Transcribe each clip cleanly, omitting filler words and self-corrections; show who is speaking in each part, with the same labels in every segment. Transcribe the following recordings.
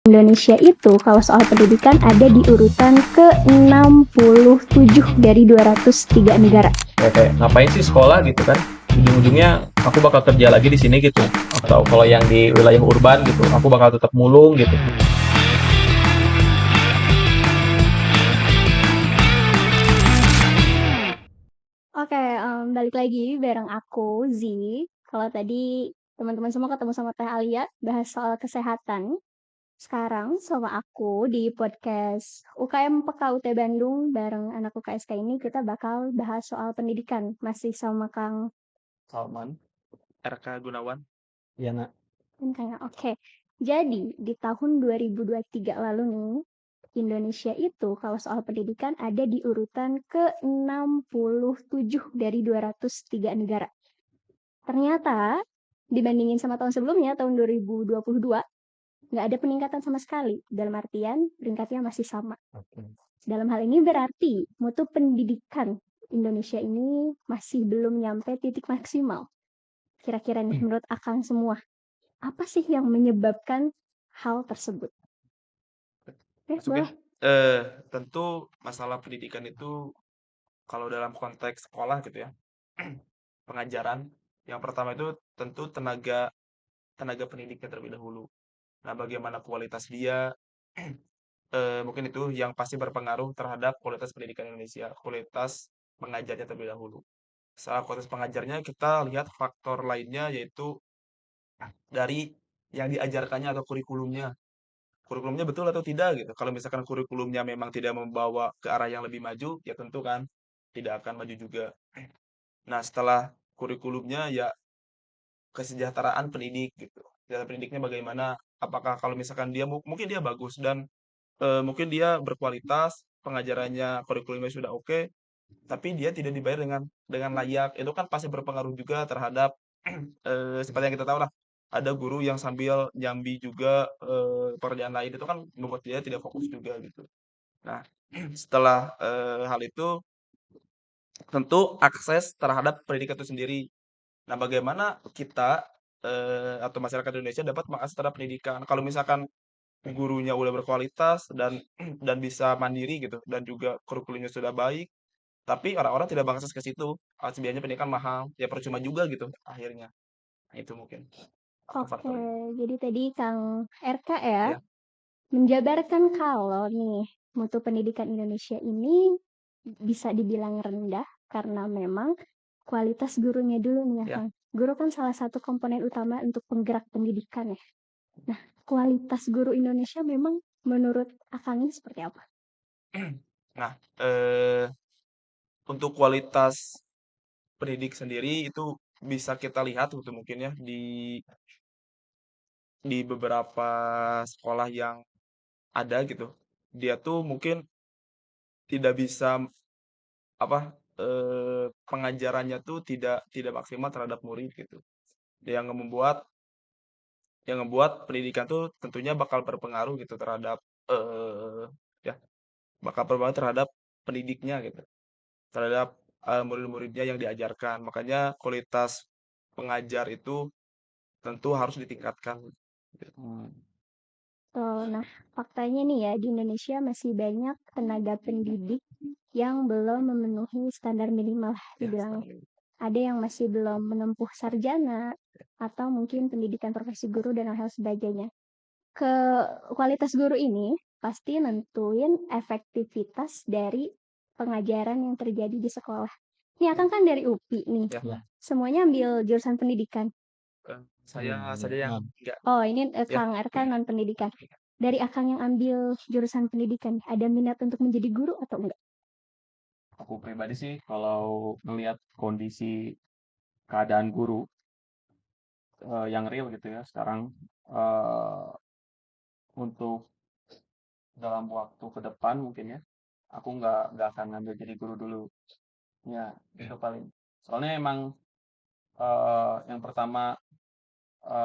Speaker 1: Indonesia itu kalau soal pendidikan ada di urutan ke-67 dari 203 negara.
Speaker 2: Ya kayak ngapain sih sekolah gitu kan? Ujung-ujungnya aku bakal kerja lagi di sini gitu. Atau kalau yang di wilayah urban gitu, aku bakal tetap mulung gitu.
Speaker 1: Oke, balik lagi bareng aku, Z. Kalau tadi teman-teman semua ketemu sama Teh Alia, bahas soal kesehatan. Sekarang sama aku di podcast UKM PKUT Bandung bareng anak UKSK ini kita bakal bahas soal pendidikan. Masih sama Kang
Speaker 2: Salman, RK Gunawan.
Speaker 3: Iya, Nak.
Speaker 1: Kang. Oke, jadi di tahun 2023 lalu nih, Indonesia itu kalau soal pendidikan ada di urutan ke-67 dari 203 negara. Ternyata dibandingin sama tahun sebelumnya, tahun 2022, nggak ada peningkatan sama sekali. Dalam artian peringkatnya masih sama.
Speaker 3: Oke.
Speaker 1: Dalam hal ini berarti mutu pendidikan Indonesia ini masih belum nyampe titik maksimal. Kira-kira nih menurut Akang semua, apa sih yang menyebabkan hal tersebut?
Speaker 2: Masuk ya?
Speaker 1: Boleh.
Speaker 2: Tentu masalah pendidikan itu kalau dalam konteks sekolah gitu ya, pengajaran yang pertama itu tentu tenaga tenaga pendidiknya terlebih dahulu. Nah, bagaimana kualitas dia, mungkin itu yang pasti berpengaruh terhadap kualitas pendidikan Indonesia, kualitas pengajarnya terlebih dahulu. Setelah kualitas pengajarnya, kita lihat faktor lainnya yaitu dari yang diajarkannya atau kurikulumnya. Kurikulumnya betul atau tidak gitu. Kalau misalkan kurikulumnya memang tidak membawa ke arah yang lebih maju, ya tentu kan tidak akan maju juga. Nah, setelah kurikulumnya ya kesejahteraan pendidik gitu. Kesejahteraan pendidiknya bagaimana? Apakah kalau misalkan dia mungkin dia bagus dan mungkin dia berkualitas, pengajarannya, kurikulumnya sudah oke, tapi dia tidak dibayar dengan layak. Itu kan pasti berpengaruh juga terhadap seperti yang kita tahu lah, ada guru yang sambil nyambi juga pekerjaan lain itu kan membuat dia tidak fokus juga gitu. Nah, setelah hal itu tentu akses terhadap pendidikan itu sendiri. Nah, bagaimana kita atau masyarakat Indonesia dapat mengakses terhadap pendidikan? Kalau misalkan gurunya udah berkualitas dan dan bisa mandiri gitu dan juga kurikulumnya sudah baik, tapi orang-orang tidak mengakses ke situ. Biayanya pendidikan mahal, ya percuma juga gitu akhirnya. Nah, itu mungkin
Speaker 1: Oke,
Speaker 2: faktornya.
Speaker 1: jadi tadi Kang RK ya
Speaker 2: Ya,
Speaker 1: menjabarkan kalau nih mutu pendidikan Indonesia ini bisa dibilang rendah karena memang kualitas gurunya dulu nih ya
Speaker 2: ya.
Speaker 1: Kang. Guru kan salah satu komponen utama untuk penggerak pendidikan ya. Nah, kualitas guru Indonesia memang menurut Akang ini seperti apa?
Speaker 2: Nah, untuk kualitas pendidik sendiri itu bisa kita lihat gitu mungkin ya di beberapa sekolah yang ada gitu. Dia tuh mungkin tidak bisa apa pengajarannya tuh tidak tidak maksimal terhadap murid gitu. Yang membuat yang membuat pendidikan tuh tentunya bakal berpengaruh gitu terhadap ya bakal berpengaruh terhadap pendidiknya gitu. Terhadap murid-muridnya yang diajarkan. Makanya kualitas pengajar itu tentu harus ditingkatkan.
Speaker 3: Hmm.
Speaker 1: Nah, faktanya nih ya, di Indonesia masih banyak tenaga pendidik yang belum memenuhi standar minimal lah
Speaker 2: Ya,
Speaker 1: dibilangnya. Ada yang masih belum menempuh sarjana atau mungkin pendidikan profesi guru dan hal-hal sebagainya. Ke kualitas guru ini pasti nentuin efektivitas dari pengajaran yang terjadi di sekolah. Ini akan kan dari UPI nih.
Speaker 2: ya.
Speaker 3: Ya.
Speaker 1: Semuanya ambil jurusan pendidikan.
Speaker 2: Saya saja yang enggak.
Speaker 1: Oh, ini
Speaker 2: Ya.
Speaker 1: Kang RK non pendidikan. Dari Akang yang ambil jurusan pendidikan, ada minat untuk menjadi guru atau enggak?
Speaker 3: Aku pribadi sih kalau ngelihat kondisi keadaan guru yang real gitu ya sekarang eh, untuk dalam waktu ke depan mungkin ya aku nggak akan ngambil jadi guru dulu ya itu paling soalnya emang yang pertama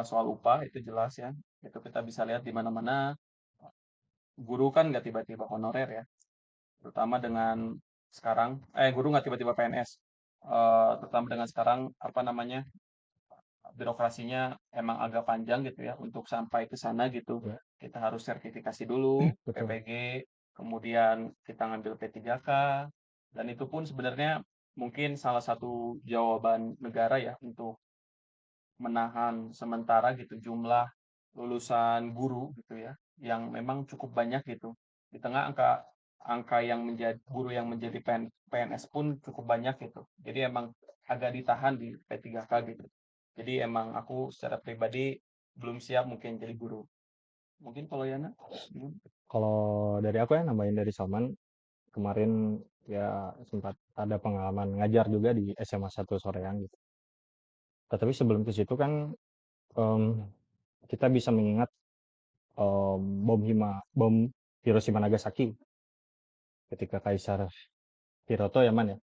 Speaker 3: soal upah itu jelas ya itu kita bisa lihat di mana-mana guru kan nggak tiba-tiba honorer ya terutama dengan sekarang guru nggak tiba-tiba PNS terutama dengan sekarang apa namanya birokrasinya emang agak panjang gitu ya untuk sampai ke sana gitu. kita harus sertifikasi dulu,
Speaker 4: Betul.
Speaker 3: PPG, kemudian kita ngambil P3K, dan itu pun sebenarnya mungkin salah satu jawaban negara ya untuk menahan sementara gitu jumlah lulusan guru gitu ya, yang memang cukup banyak gitu. Di tengah angka angka yang menjadi guru yang menjadi PNS pun cukup banyak gitu. Jadi emang agak ditahan di P3K gitu. Jadi emang aku secara pribadi belum siap mungkin jadi guru. Mungkin kalau Yana?
Speaker 4: Kalau dari aku ya, nambahin dari Salman, kemarin ya sempat ada pengalaman ngajar juga di SMA 1 Soreang gitu. Tetapi sebelum ke situ kan em, kita bisa mengingat bom Hiroshima Nagasaki ketika Kaisar Hiroto ya Man ya,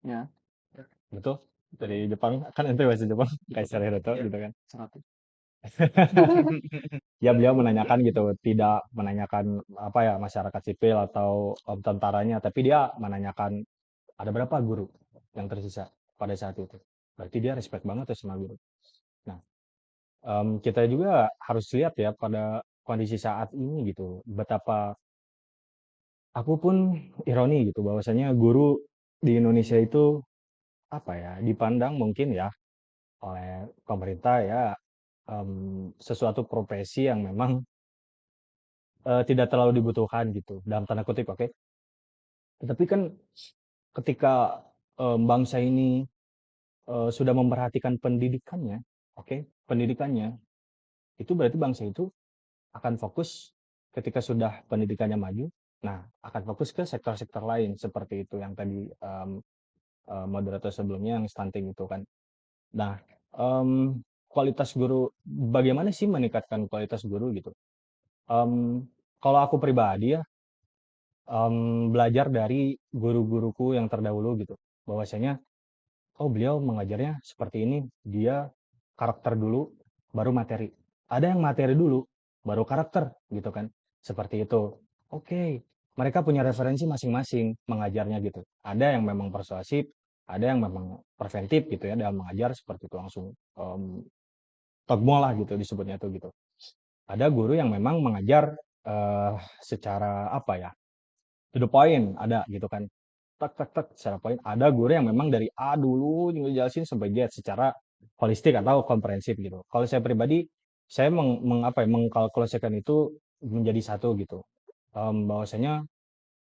Speaker 3: Ya,
Speaker 4: betul? Dari Jepang kan itu bahasa Jepang, Kaisar Hiroto
Speaker 3: ya,
Speaker 4: gitu kan.
Speaker 3: 100.
Speaker 4: Ya beliau menanyakan gitu, tidak menanyakan apa ya masyarakat sipil atau tentaranya, tapi dia menanyakan ada berapa guru yang tersisa pada saat itu. Berarti dia respect banget tuh sama guru. Nah, kita juga harus lihat ya pada kondisi saat ini gitu, betapa aku pun ironi gitu, bahwasanya guru di Indonesia itu apa ya, dipandang mungkin ya oleh pemerintah ya sesuatu profesi yang memang tidak terlalu dibutuhkan gitu, dalam tanda kutip, oke. Tetapi kan ketika bangsa ini sudah memperhatikan pendidikannya, oke, pendidikannya, itu berarti bangsa itu akan fokus ketika sudah pendidikannya maju, nah akan fokus ke sektor-sektor lain seperti itu yang tadi moderator sebelumnya yang stunting itu kan. Nah, kualitas guru, bagaimana sih meningkatkan kualitas guru gitu? Kalau aku pribadi ya, belajar dari guru-guruku yang terdahulu gitu, bahwasanya oh beliau mengajarnya seperti ini, dia karakter dulu, baru materi. Ada yang materi dulu, baru karakter gitu kan, seperti itu. Oke, mereka punya referensi masing-masing mengajarnya gitu. Ada yang memang persuasif, ada yang memang preventif gitu ya dalam mengajar seperti itu langsung togmo lah gitu disebutnya tuh gitu. Ada guru yang memang mengajar secara apa ya, to the point, ada gitu kan, tak tak tak secara poin. Ada guru yang memang dari A dulu ngejelasin sampai Z secara holistik atau komprehensif gitu. Kalau saya pribadi, saya apa ya, mengkalkulasikan itu menjadi satu gitu. Bahwasanya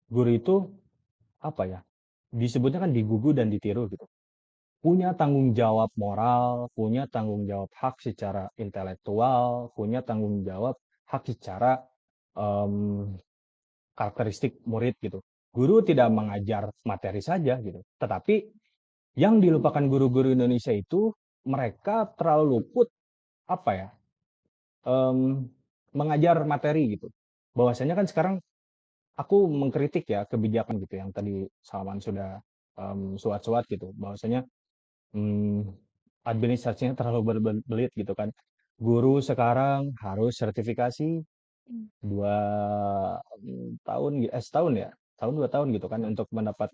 Speaker 4: guru itu apa ya, disebutnya kan digugu dan ditiru gitu. Punya tanggung jawab moral, punya tanggung jawab hak secara intelektual, punya tanggung jawab hak secara em, karakteristik murid gitu. Guru tidak mengajar materi saja gitu, tetapi yang dilupakan guru-guru Indonesia itu mereka terlalu luput apa ya, em, mengajar materi gitu. Bahwasanya kan sekarang aku mengkritik ya kebijakan gitu yang tadi Salman sudah suat-suat gitu, bahwasanya Mmm, administrasinya terlalu berbelit gitu kan. Guru sekarang harus sertifikasi 2 tahun setahun ya? Tahun 2 tahun gitu kan untuk mendapat,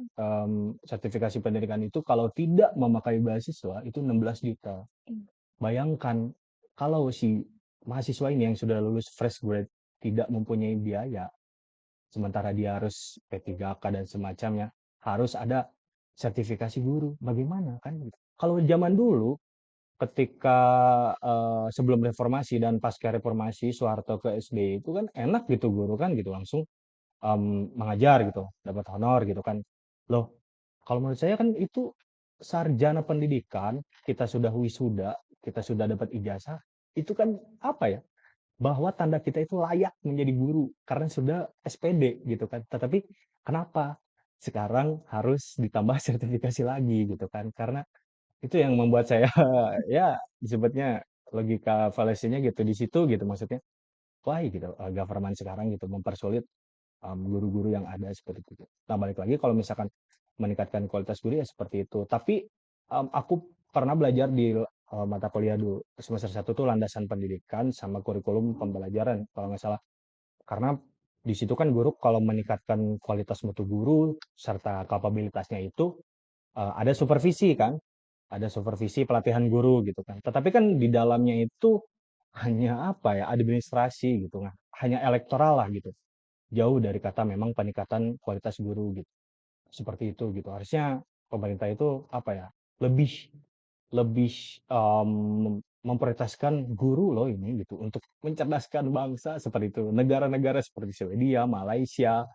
Speaker 4: sertifikasi pendidikan itu kalau tidak memakai beasiswa itu 16 juta. Bayangkan kalau si mahasiswa ini yang sudah lulus fresh grade tidak mempunyai biaya, sementara dia harus P3K dan semacamnya, harus ada sertifikasi guru, bagaimana kan gitu. Kalau zaman dulu ketika sebelum reformasi dan pasca reformasi Soeharto ke SBY itu kan enak gitu guru kan gitu langsung mengajar gitu, dapat honor gitu kan. Loh, kalau menurut saya kan itu sarjana pendidikan, kita sudah wisuda, kita sudah dapat ijazah, itu kan apa ya, bahwa tanda kita itu layak menjadi guru karena sudah SPD gitu kan. Tetapi kenapa sekarang harus ditambah sertifikasi lagi gitu kan? Karena itu yang membuat saya ya disebutnya logika fallacy-nya gitu di situ gitu maksudnya. Why gitu government sekarang gitu mempersulit guru-guru yang ada seperti itu. Nah, balik lagi kalau misalkan meningkatkan kualitas guru ya seperti itu. Tapi aku pernah belajar di mata kuliah dulu semester 1 tuh landasan pendidikan sama kurikulum pembelajaran kalau nggak salah. Karena di situ kan guru kalau meningkatkan kualitas mutu guru serta kapabilitasnya itu ada supervisi kan, ada supervisi pelatihan guru gitu kan. Tetapi kan di dalamnya itu hanya apa ya, administrasi gitu, hanya elektoral lah gitu. Jauh dari kata memang peningkatan kualitas guru gitu. Seperti itu gitu. Harusnya pemerintah itu apa ya, lebih lebih memprioritaskan guru loh ini gitu untuk mencerdaskan bangsa seperti itu. Negara-negara seperti Swedia, Malaysia,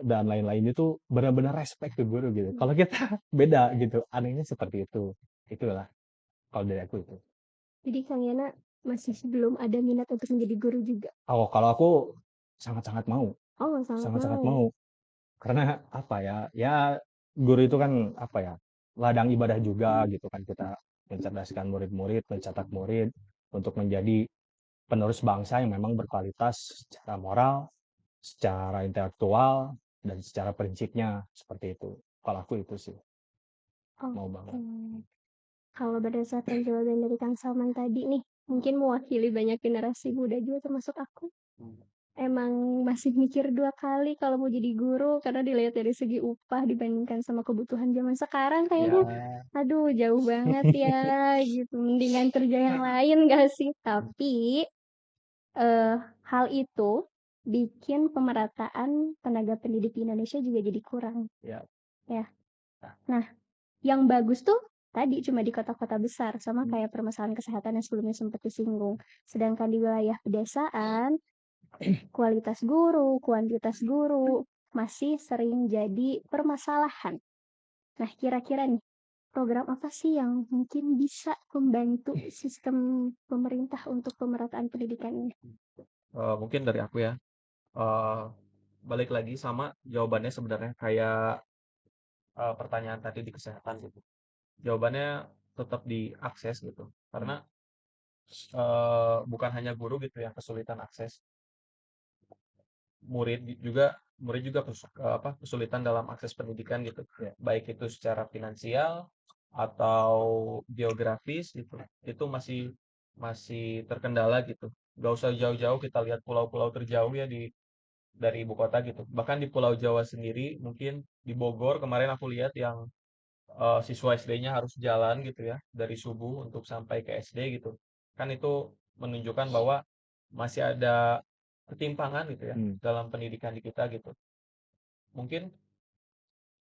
Speaker 4: dan lain-lain itu benar-benar respect ke guru gitu. Kalau kita beda gitu, anehnya seperti itu. Itulah kalau dari aku itu.
Speaker 1: Jadi Kang Yana masih belum ada minat untuk menjadi guru juga.
Speaker 4: Oh, kalau aku sangat-sangat mau,
Speaker 1: Oh, sangat
Speaker 4: sangat-sangat
Speaker 1: mau.
Speaker 4: mau. Karena apa ya, ya guru itu kan apa ya, ladang ibadah juga gitu kan, kita mencerdaskan murid-murid, mencetak murid untuk menjadi penerus bangsa yang memang berkualitas secara moral, secara intelektual, dan secara prinsipnya seperti itu. Kalau aku itu sih mau
Speaker 1: Oke.
Speaker 4: banget.
Speaker 1: Kalau berdasarkan jawaban dari Kang Salman tadi nih, mungkin mewakili banyak generasi muda juga termasuk aku. Emang masih mikir 2 kali kalau mau jadi guru karena dilihat dari segi upah dibandingkan sama kebutuhan zaman sekarang kayaknya,
Speaker 4: Ya,
Speaker 1: aduh jauh banget ya gitu. Mendingan kerja yang lain gak sih? Tapi hal itu bikin pemerataan tenaga pendidik di Indonesia juga jadi kurang.
Speaker 4: ya.
Speaker 1: Ya. Nah, yang bagus tuh tadi cuma di kota-kota besar, sama
Speaker 4: Hmm.
Speaker 1: kayak permasalahan kesehatan yang sebelumnya sempat disinggung. Sedangkan di wilayah pedesaan, kualitas guru, kuantitas guru masih sering jadi permasalahan. Nah, kira-kira nih, program apa sih yang mungkin bisa membantu sistem pemerintah untuk pemerataan pendidikan ini?
Speaker 2: Mungkin dari aku ya, balik lagi sama jawabannya sebenarnya kayak pertanyaan tadi di kesehatan gitu. Jawabannya tetap diakses gitu. Karena bukan hanya guru gitu yang kesulitan akses, murid juga kesulitan dalam akses pendidikan gitu.
Speaker 4: Ya.
Speaker 2: Baik itu secara finansial atau geografis gitu. Itu masih terkendala gitu. Gak usah jauh-jauh kita lihat pulau-pulau terjauh ya dari ibu kota gitu. Bahkan di Pulau Jawa sendiri, mungkin di Bogor kemarin aku lihat yang siswa SD-nya harus jalan gitu ya dari subuh untuk sampai ke SD gitu. Kan itu menunjukkan bahwa masih ada ketimpangan gitu ya dalam pendidikan di kita gitu. Mungkin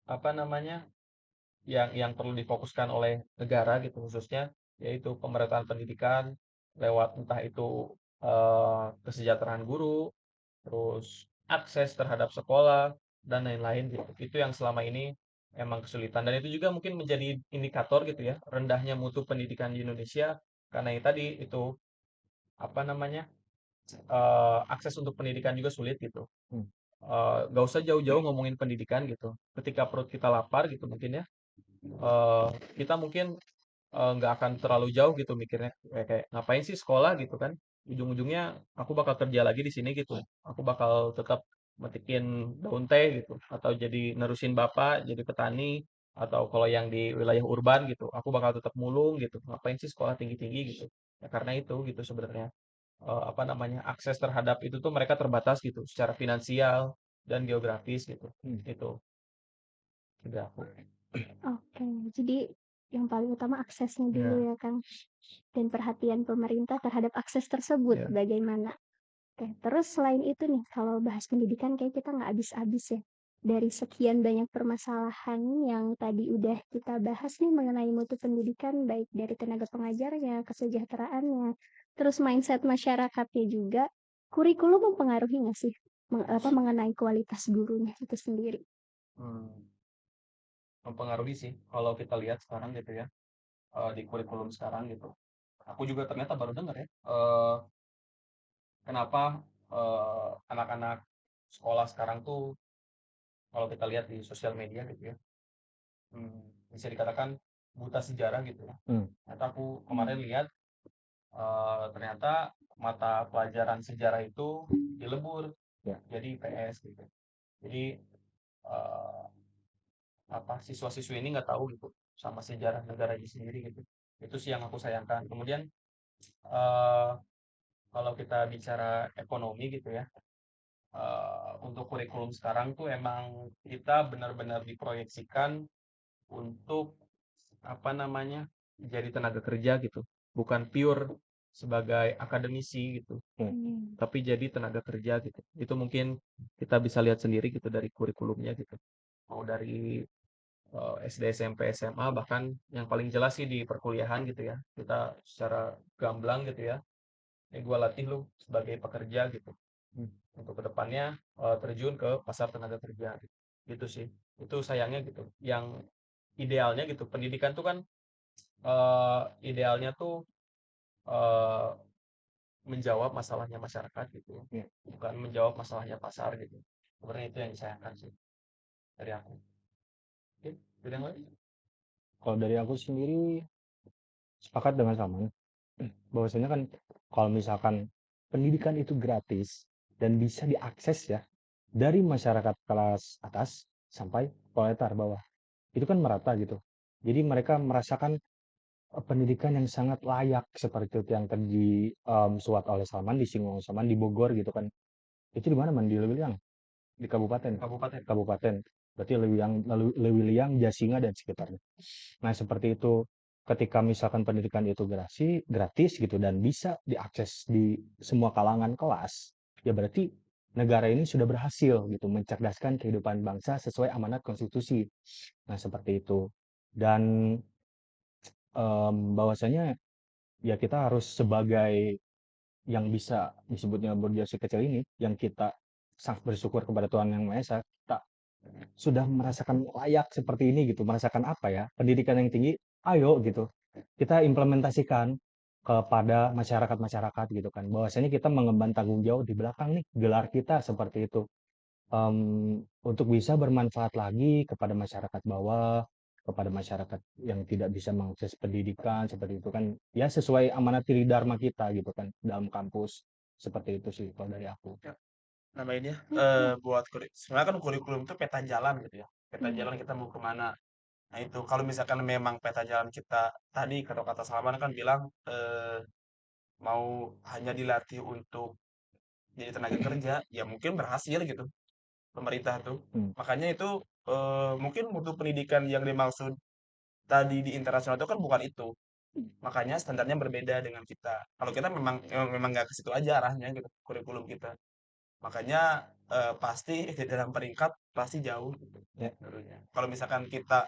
Speaker 2: apa namanya yang perlu difokuskan oleh negara gitu khususnya yaitu pemerataan pendidikan lewat entah itu kesejahteraan guru, terus akses terhadap sekolah dan lain-lain gitu. Itu yang selama ini emang kesulitan dan itu juga mungkin menjadi indikator gitu ya, rendahnya mutu pendidikan di Indonesia karena yang tadi itu apa namanya? Akses untuk pendidikan juga sulit gitu. Gak usah jauh-jauh ngomongin pendidikan gitu. Ketika perut kita lapar gitu mungkin ya, eh, kita mungkin nggak akan terlalu jauh gitu mikirnya kayak ngapain sih sekolah gitu kan ujung-ujungnya aku bakal kerja lagi di sini gitu aku bakal tetap metikin daun teh gitu atau jadi nerusin bapak jadi petani atau kalau yang di wilayah urban gitu aku bakal tetap mulung gitu ngapain sih sekolah tinggi-tinggi gitu ya karena itu gitu sebenarnya apa namanya akses terhadap itu tuh mereka terbatas gitu secara finansial dan geografis gitu itu juga aku.
Speaker 1: Oke, jadi yang paling utama aksesnya dulu ya Kang. Dan perhatian pemerintah terhadap akses tersebut
Speaker 2: Ya.
Speaker 1: bagaimana. Oke, terus selain itu nih, kalau bahas pendidikan kayak kita nggak habis-habis ya. Dari sekian banyak permasalahan yang tadi udah kita bahas nih mengenai mutu pendidikan, baik dari tenaga pengajarnya, kesejahteraannya, terus mindset masyarakatnya juga, kurikulum mempengaruhi nggak sih mengenai kualitas gurunya itu sendiri?
Speaker 2: Mempengaruhi sih kalau kita lihat sekarang gitu ya di kurikulum sekarang gitu. Aku juga ternyata baru dengar ya kenapa anak-anak sekolah sekarang tuh kalau kita lihat di sosial media gitu ya bisa dikatakan buta sejarah gitu ya. Ternyata aku kemarin lihat ternyata mata pelajaran sejarah itu dilebur jadi PS gitu. Jadi eh, apa siswa-siswi ini nggak tahu gitu sama sejarah negaranya sendiri gitu. Itu sih yang aku sayangkan. Kemudian eh, kalau kita bicara ekonomi gitu ya, untuk kurikulum sekarang tuh emang kita benar-benar diproyeksikan untuk apa namanya jadi tenaga kerja gitu, bukan pure sebagai akademisi gitu,
Speaker 1: Hmm.
Speaker 2: tapi jadi tenaga kerja gitu. Itu mungkin kita bisa lihat sendiri gitu dari kurikulumnya gitu. Mau dari SD, SMP, SMA, bahkan yang paling jelas sih di perkuliahan gitu ya. Kita secara gamblang gitu ya. Ini gue latih lu sebagai pekerja gitu. Untuk kedepannya terjun ke pasar tenaga kerja gitu. Gitu sih. Itu sayangnya gitu. Yang idealnya gitu. Pendidikan tuh kan idealnya tuh eh, menjawab masalahnya masyarakat gitu.
Speaker 4: Iya.
Speaker 2: Bukan menjawab masalahnya pasar gitu. Sebenarnya itu yang disayangkan sih dari aku. Oke, ada yang lain?
Speaker 4: Kalau dari aku sendiri sepakat dengan Saman, bahwasanya kan kalau misalkan pendidikan itu gratis dan bisa diakses ya dari masyarakat kelas atas sampai proletar bawah, itu kan merata gitu. Jadi mereka merasakan pendidikan yang sangat layak seperti itu yang tadi suat oleh Salman, disinggung oleh Salman di Bogor gitu kan. Itu di mana man? Di Lewiliang, di kabupaten.
Speaker 2: Kabupaten.
Speaker 4: Kabupaten. Berarti Lewiliang, Jasinga dan sekitarnya. Nah, seperti itu. Ketika misalkan pendidikan itu gratis gitu dan bisa diakses di semua kalangan kelas, ya berarti negara ini sudah berhasil gitu mencerdaskan kehidupan bangsa sesuai amanat konstitusi. Nah, seperti itu. Dan bahwasanya ya kita harus sebagai yang bisa disebutnya berjasa kecil ini, yang kita sangat bersyukur kepada Tuhan Yang Maha Esa, kita sudah merasakan layak seperti ini gitu, merasakan apa ya, pendidikan yang tinggi, ayo gitu, kita implementasikan kepada masyarakat-masyarakat gitu kan, bahwasanya kita mengemban tanggung jawab di belakang nih, gelar kita seperti itu. Untuk bisa bermanfaat lagi kepada masyarakat bawah, kepada masyarakat yang tidak bisa mengakses pendidikan seperti itu kan, ya sesuai amanat diri dharma kita gitu kan dalam kampus, seperti itu sih kalau dari aku.
Speaker 2: Nama ini ya, buat sebenarnya kan kurikulum itu peta jalan gitu ya. Peta jalan kita mau kemana. Nah itu kalau misalkan memang peta jalan kita tadi kata-kata Salman kan bilang mau hanya dilatih untuk jadi tenaga kerja, ya mungkin berhasil gitu pemerintah tuh.
Speaker 4: Hmm.
Speaker 2: Makanya itu mungkin mutu pendidikan yang dimaksud tadi di internasional itu kan bukan itu. Makanya standarnya berbeda dengan kita. Kalau kita memang nggak ke situ aja arahnya gitu kurikulum kita. Makanya pasti di dalam peringkat pasti jauh gitu
Speaker 4: Ya.
Speaker 2: tentunya. Kalau misalkan kita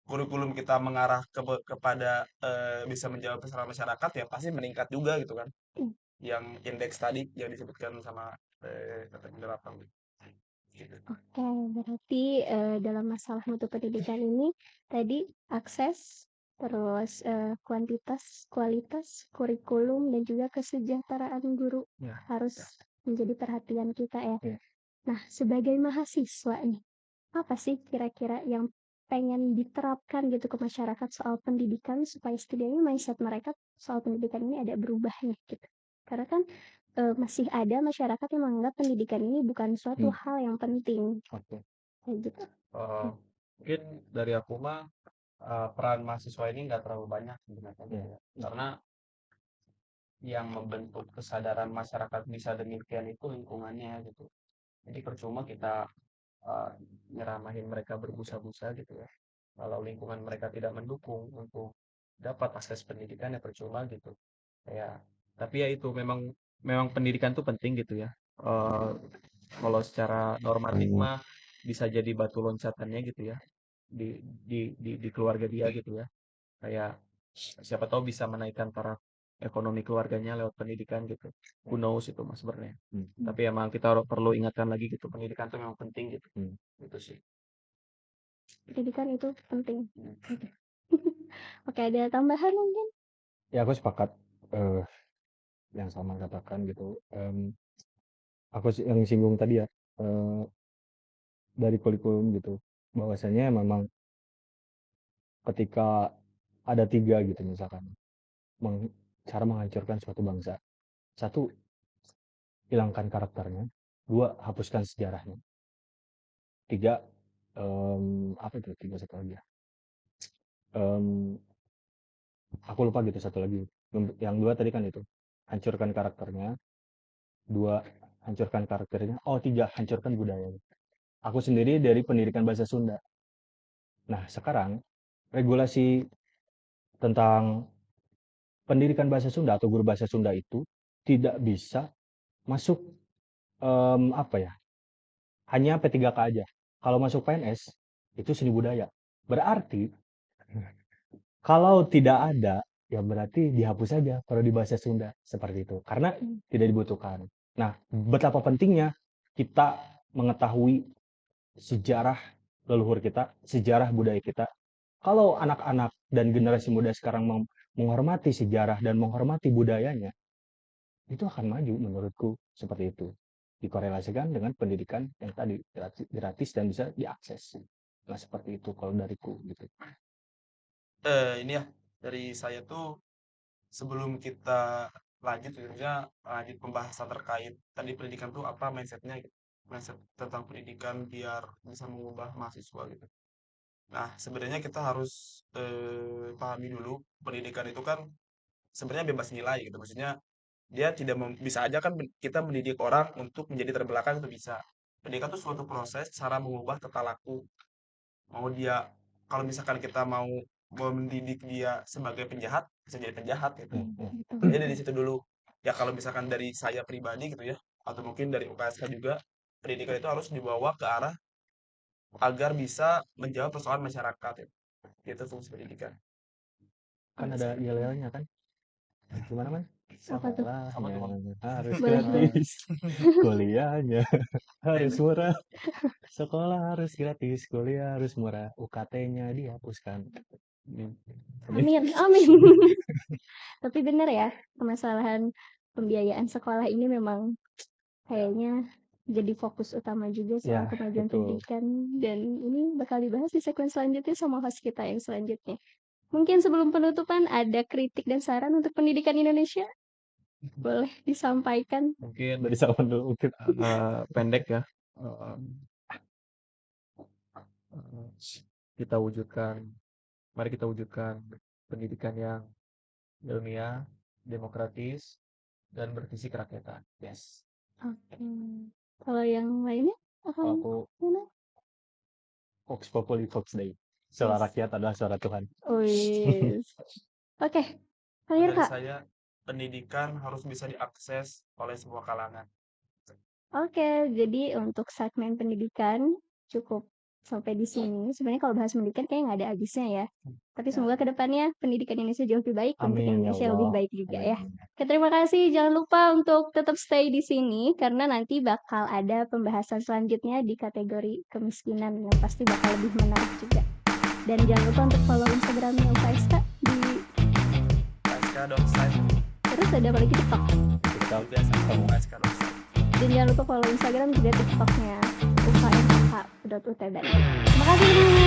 Speaker 2: kurikulum kita mengarah kepada bisa menjawab persoalan masyarakat ya pasti meningkat juga gitu kan. Yang indeks tadi yang disebutkan sama kata penerapan gitu.
Speaker 1: Oke, berarti dalam masalah mutu pendidikan ini tadi akses, terus kuantitas, kualitas, kurikulum, dan juga kesejahteraan guru
Speaker 2: Ya,
Speaker 1: harus menjadi perhatian kita ya.
Speaker 4: Ya.
Speaker 1: Nah, sebagai mahasiswa nih, apa sih kira-kira yang pengen diterapkan gitu ke masyarakat soal pendidikan supaya setidaknya mindset mereka soal pendidikan ini ada berubahnya gitu. Karena kan masih ada masyarakat yang menganggap pendidikan ini bukan suatu hal yang penting.
Speaker 4: Oke.
Speaker 1: Kayak gitu.
Speaker 2: mungkin dari aku mah peran mahasiswa ini nggak terlalu banyak sebenarnya gitu ya. Karena yang membentuk kesadaran masyarakat bisa demikian itu lingkungannya gitu. Jadi percuma kita nyeramahin mereka berbusa-busa gitu ya. Kalau lingkungan mereka tidak mendukung untuk dapat akses pendidikan ya percuma gitu. Ya, tapi ya itu memang pendidikan tuh penting gitu ya. Kalau secara normatif mah bisa jadi batu loncatannya gitu ya di keluarga dia gitu ya. Kayak siapa tahu bisa menaikkan taraf ekonomi keluarganya lewat pendidikan gitu. Who knows itu mas sebenarnya. Tapi emang kita perlu ingatkan lagi gitu pendidikan itu memang penting gitu. Itu sih.
Speaker 1: Pendidikan itu penting. Oke, ada tambahan mungkin?
Speaker 4: Ya aku sepakat yang sama katakan gitu. Aku yang singgung tadi ya dari kurikulum gitu, bahwasanya memang ketika ada 3 gitu misalkan cara menghancurkan suatu bangsa. 1, hilangkan karakternya. 2, hapuskan sejarahnya. 3, apa itu 3 satu lagi ya? Aku lupa gitu satu lagi. Yang 2 tadi kan itu, hancurkan karakternya. 2, hancurkan karakternya. Oh 3, hancurkan budayanya. Aku sendiri dari pendidikan bahasa Sunda. Nah sekarang regulasi tentang pendidikan bahasa Sunda atau guru bahasa Sunda itu tidak bisa masuk apa ya? Hanya P3K aja. Kalau masuk PNS itu seni budaya. Berarti kalau tidak ada, ya berarti dihapus saja kalau di bahasa Sunda seperti itu. Karena tidak dibutuhkan. Nah, betapa pentingnya kita mengetahui sejarah leluhur kita, sejarah budaya kita. Kalau anak-anak dan generasi muda sekarang menghormati sejarah dan menghormati budayanya, itu akan maju menurutku seperti itu. Dikorelasikan dengan pendidikan yang tadi gratis dan bisa diakses. Nah, seperti itu kalau dariku gitu.
Speaker 2: Ini ya dari saya tuh sebelum kita lanjut tentunya lanjut pembahasan terkait tadi pendidikan tuh apa mindsetnya gitu. Mindset tentang pendidikan biar bisa mengubah mahasiswa gitu. Nah, sebenarnya kita harus pahami dulu pendidikan itu kan sebenarnya bebas nilai gitu. Maksudnya dia tidak bisa aja kan kita mendidik orang untuk menjadi terbelakang itu bisa. Pendidikan itu suatu proses cara mengubah tata laku. Mau dia kalau misalkan kita mau mendidik dia sebagai penjahat bisa jadi penjahat gitu. Jadi dari situ dulu. Ya kalau misalkan dari saya pribadi gitu ya atau mungkin dari UKSK juga pendidikan itu harus dibawa ke arah agar bisa menjawab persoalan masyarakat ya. Itu fungsi pendidikan.
Speaker 4: Kan ada yel-yelnya kan? Gimana man?
Speaker 1: Apa tuh?
Speaker 4: Sekolahnya harus
Speaker 1: Boleh.
Speaker 4: gratis, kuliahnya harus murah, sekolah harus gratis, kuliah harus murah, UKT-nya dihapuskan.
Speaker 1: Amin. Tapi benar ya, permasalahan pembiayaan sekolah ini memang kayaknya jadi fokus utama juga soal
Speaker 4: Ya,
Speaker 1: kemajuan
Speaker 4: betul.
Speaker 1: pendidikan, dan ini bakal dibahas di segmen selanjutnya sama host kita yang selanjutnya. Mungkin sebelum penutupan ada kritik dan saran untuk pendidikan Indonesia? Boleh disampaikan.
Speaker 3: Mungkin
Speaker 4: Dari Salman dulu mungkin.
Speaker 3: pendek ya. Kita wujudkan, mari kita wujudkan pendidikan yang ilmiah, demokratis, dan bervisi kerakyatan. Yes.
Speaker 1: Oke. Kalau yang lainnya akan
Speaker 4: Aku
Speaker 1: mana?
Speaker 4: Vox Populi Vox Dei. Suara rakyat adalah suara Tuhan.
Speaker 1: Oh yes. Oke. Clear
Speaker 2: Dari
Speaker 1: Kak?
Speaker 2: saya pendidikan harus bisa diakses oleh semua kalangan.
Speaker 1: Oke, jadi untuk segmen pendidikan cukup sampai di sini. Sebenarnya kalau bahas pendidikan kayaknya nggak ada habisnya ya. Tapi semoga kedepannya pendidikan Indonesia jauh lebih baik untuk
Speaker 4: Amin, ya
Speaker 1: Indonesia lebih
Speaker 4: Allah.
Speaker 1: baik juga ya.
Speaker 4: Amin.
Speaker 1: Oke, terima kasih. Jangan lupa untuk tetap stay di sini karena nanti bakal ada pembahasan selanjutnya di kategori kemiskinan yang pasti bakal lebih menarik juga. Dan jangan lupa untuk follow Instagramnya UKSK di
Speaker 2: UKSK.site
Speaker 1: terus ada apa lagi TikTok.
Speaker 4: TikTok.
Speaker 2: biasa UKSK.site.
Speaker 1: Dan jangan lupa follow Instagram juga TikToknya ukmk.utb. Terima kasih.